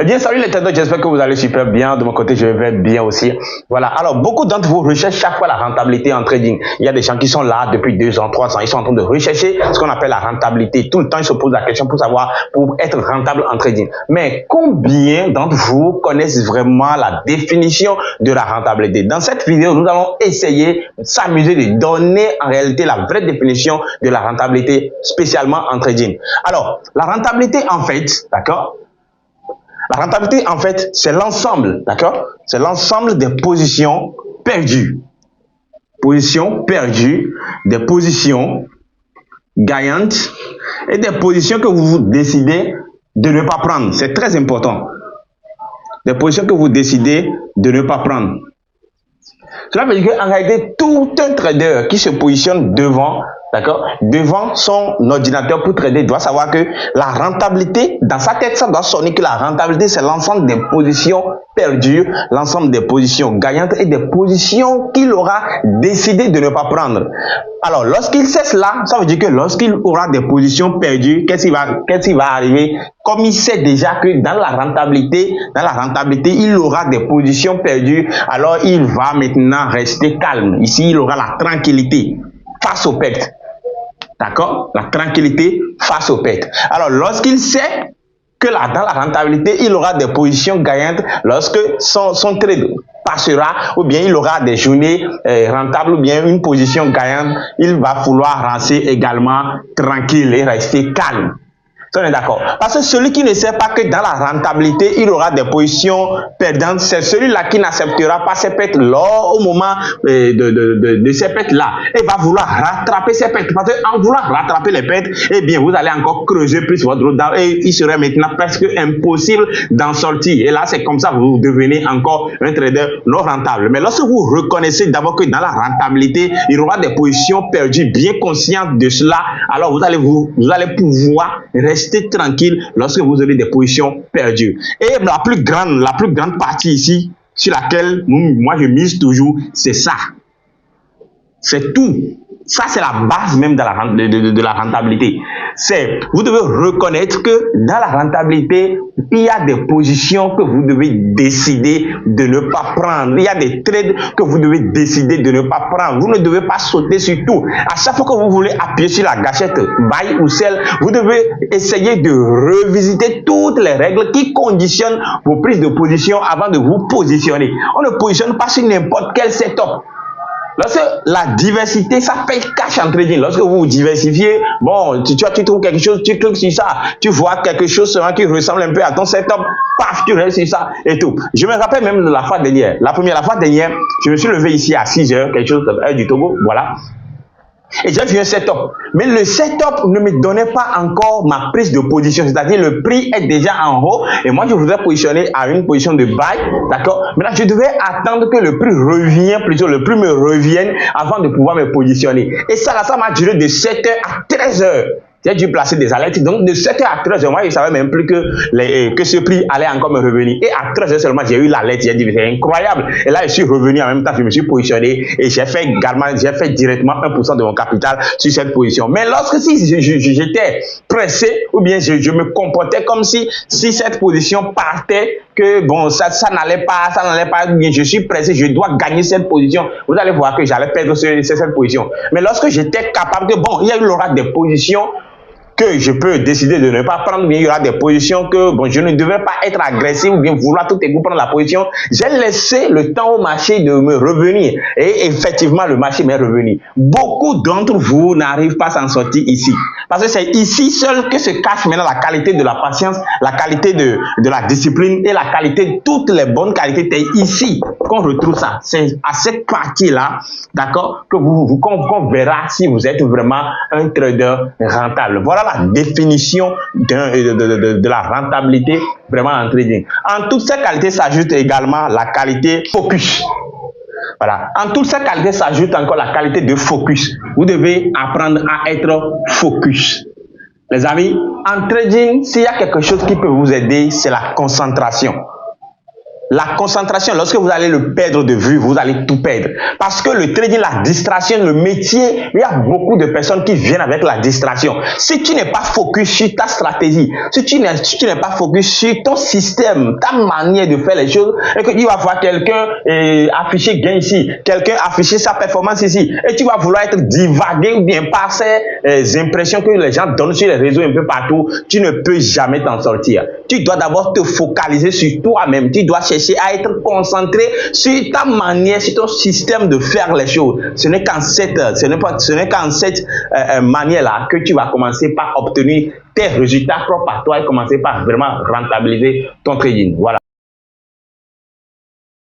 Eh bien, salut les tendeurs, j'espère que vous allez super bien. De mon côté, je vais bien aussi. Voilà. Alors, beaucoup d'entre vous recherchent chaque fois la rentabilité en trading. Il y a des gens qui sont là depuis 2 ans, 3 ans. Ils sont en train de rechercher ce qu'on appelle la rentabilité. Tout le temps, ils se posent la question pour savoir, pour être rentable en trading. Mais combien d'entre vous connaissent vraiment la définition de la rentabilité? Dans cette vidéo, nous allons essayer de s'amuser de donner en réalité la vraie définition de la rentabilité, spécialement en trading. Alors, la rentabilité, en fait, d'accord? La rentabilité, en fait, c'est l'ensemble, d'accord? C'est l'ensemble des positions perdues. Positions perdues, des positions gagnantes et des positions que vous décidez de ne pas prendre. C'est très important. Des positions que vous décidez de ne pas prendre. Cela veut dire qu'en réalité, tout un trader qui se positionne devant, d'accord, devant son ordinateur pour trader doit savoir que la rentabilité, dans sa tête, ça doit sonner que la rentabilité, c'est l'ensemble des positions perdues, l'ensemble des positions gagnantes et des positions qu'il aura décidé de ne pas prendre. Alors, lorsqu'il sait cela, ça veut dire que lorsqu'il aura des positions perdues, qu'est-ce qui va arriver? Comme il sait déjà que dans la rentabilité, il aura des positions perdues, alors il va maintenant rester calme. Ici, il aura la tranquillité face aux pertes. D'accord? La tranquillité face aux pertes. Alors, lorsqu'il sait que là, dans la rentabilité, il aura des positions gagnantes, lorsque son trade passera, ou bien il aura des journées rentables, ou bien une position gagnante, il va vouloir rester également tranquille et rester calme. On est d'accord. Parce que celui qui ne sait pas que dans la rentabilité, il aura des positions perdantes, c'est celui-là qui n'acceptera pas ses pertes lors au moment de ces pertes-là. Et va vouloir rattraper ses pertes. Parce qu'en voulant rattraper les pertes, eh bien, vous allez encore creuser plus votre route et il serait maintenant presque impossible d'en sortir. Et là, c'est comme ça que vous devenez encore un trader non rentable. Mais lorsque vous reconnaissez d'abord que dans la rentabilité, il y aura des positions perdues, bien consciente de cela, alors vous allez pouvoir rester tranquille lorsque vous aurez des positions perdues. Et la plus grande partie ici sur laquelle moi je mise toujours, c'est ça. C'est tout. Ça, c'est la base même de la rentabilité. C'est, vous devez reconnaître que dans la rentabilité, il y a des positions que vous devez décider de ne pas prendre. Il y a des trades que vous devez décider de ne pas prendre. Vous ne devez pas sauter sur tout. À chaque fois que vous voulez appuyer sur la gâchette buy ou sell, vous devez essayer de revisiter toutes les règles qui conditionnent vos prises de position avant de vous positionner. On ne positionne pas sur n'importe quel setup. Lorsque la diversité, ça paye cash en trading. Lorsque vous diversifiez, bon, tu trouves quelque chose, tu cliques sur ça, tu vois quelque chose qui ressemble un peu à ton setup, paf, tu restes sur ça et tout. Je me rappelle même de la fois dernière. La fois dernière, je me suis levé ici à 6 heures, quelque chose heure du Togo, voilà. Et j'ai vu un setup. Mais le setup ne me donnait pas encore ma prise de position. C'est-à-dire le prix est déjà en haut. Et moi, je voudrais positionner à une position de buy. D'accord? Maintenant, je devais attendre que le prix le prix me revienne avant de pouvoir me positionner. Et ça m'a duré de 7 heures à 13 heures. J'ai dû placer des alertes. Donc, de 7 heures à 13 heures, moi, je ne savais même plus que ce prix allait encore me revenir. Et à 13 heures seulement, j'ai eu l'alerte. J'ai dit, c'est incroyable. Et là, je suis revenu en même temps, je me suis positionné et j'ai fait directement 1% de mon capital sur cette position. Mais lorsque j'étais pressé ou bien je me comportais comme si cette position partait, que bon, ça n'allait pas bien, je suis pressé, je dois gagner cette position. Vous allez voir que j'allais perdre cette position. Mais lorsque j'étais capable que bon, il y aura des positions que je peux décider de ne pas prendre, bien il y aura des positions que bon, je ne devais pas être agressif ou bien vouloir tout égout prendre la position. J'ai laissé le temps au marché de me revenir et effectivement le marché m'est revenu. Beaucoup d'entre vous n'arrivent pas à s'en sortir ici parce que c'est ici seul que se cache maintenant la qualité de la patience, la qualité de la discipline et la qualité, toutes les bonnes qualités. C'est ici qu'on retrouve ça. C'est à cette partie-là, d'accord, que qu'on verra si vous êtes vraiment un trader rentable. Voilà la définition de la rentabilité vraiment en trading. En toutes ces qualités s'ajoute également la qualité focus. Voilà. En toutes ces qualités s'ajoute encore la qualité de focus. Vous devez apprendre à être focus. Les amis, en trading, s'il y a quelque chose qui peut vous aider, c'est la concentration. la concentration, lorsque vous allez le perdre de vue, vous allez tout perdre. Parce que le trading, la distraction, le métier, il y a beaucoup de personnes qui viennent avec la distraction. Si tu n'es pas focus sur ta stratégie, si tu n'es pas focus sur ton système, ta manière de faire les choses, et que tu vas voir quelqu'un afficher gain ici, quelqu'un afficher sa performance ici, et tu vas vouloir être divagué ou bien par ces impressions que les gens donnent sur les réseaux un peu partout, tu ne peux jamais t'en sortir. Tu dois d'abord te focaliser sur toi-même. Tu dois chercher à être concentré sur ta manière, sur ton système de faire les choses. Ce n'est qu'en cette manière-là que tu vas commencer par obtenir tes résultats propres à toi et commencer par vraiment rentabiliser ton trading. Voilà.